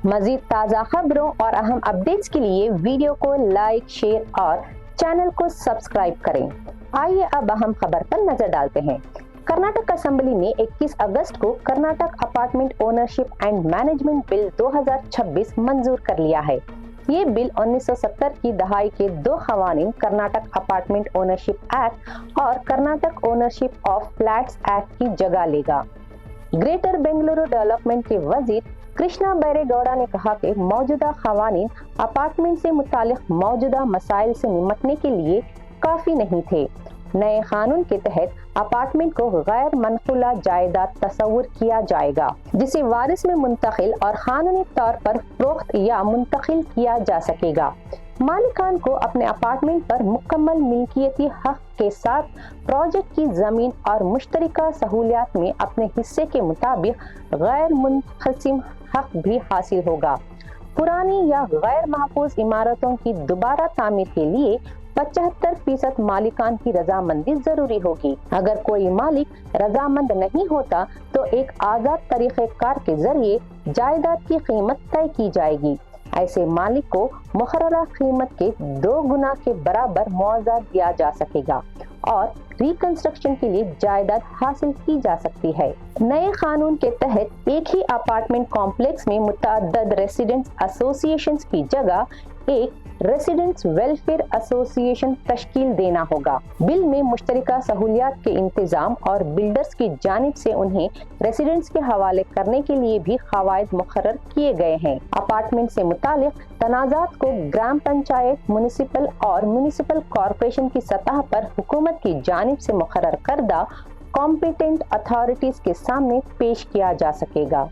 मजीद ताज़ा खबरों और अहम अपडेट्स के लिए वीडियो को लाइक, शेयर और चैनल को सब्सक्राइब करें। आइए अब अहम खबर पर नजर डालते हैं। कर्नाटक असेंबली ने 21 अगस्त को Karnataka apartment ownership and management bill 2026 मंजूर कर लिया है। ये बिल 1970 की दहाई के दो खवानीन कर्नाटक अपार्टमेंट ओनरशिप एक्ट और Karnataka ownership of flats act की जगह लेगा। ग्रेटर बेंगलुरु डेवलपमेंट के वजीर कृष्णा बैरेगौड़ा ने कहा कि मौजूदा खवानीन अपार्टमेंट से मुतालिक मौजूदा मसाइल से निपटने के लिए काफी नहीं थे। नए कानून के तहत अपार्टमेंट को गैर मनकुला जायदाद तस्वुर किया जाएगा, जिसे वारिस में मुंतकिल और कानूनी तौर पर फरोख्त या मुंतकिल किया जा सकेगा। मालिकान को अपने अपार्टमेंट पर मुकम्मल मिल्कियती हक के साथ प्रोजेक्ट की जमीन और मुश्तरका सहूलियात में अपने हिस्से के मुताबिक गैर मुनक़सिम हक भी हासिल होगा। पुरानी या गैर महफूज इमारतों की दोबारा तामीर के लिए 75% मालिकान की रजामंदी जरूरी होगी। अगर कोई मालिक रजामंद नहीं होता तो एक आज़ाद तरीक़ेकार के जरिए जायदाद की कीमत तय की जाएगी। ऐसे मालिक को मुकर्ररा कीमत के 2 गुना के बराबर मुआवजा दिया जा सकेगा और रिकंस्ट्रक्शन के लिए जायदाद हासिल की जा सकती है। नए कानून के तहत एक ही अपार्टमेंट कॉम्प्लेक्स में मुतअद्दिद रेसिडेंट्स एसोसिएशंस की जगह एक रेसिडेंट्स वेलफेयर एसोसिएशन तश्कील देना होगा। बिल में मुश्तरका सहूलियात के इंतजाम और बिल्डर्स की जानिब से उन्हें रेसिडेंट्स के हवाले करने के लिए भी कवायद मुकर्रर किए गए हैं। अपार्टमेंट से मुतालिक तनाज़ात को ग्राम पंचायत, म्युनिसिपल और म्युनिसिपल कॉरपोरेशन की सतह पर हुकूमत की जानिब से मुकर्रर करदा कॉम्पिटेंट अथॉरिटीज के सामने पेश किया जा सकेगा।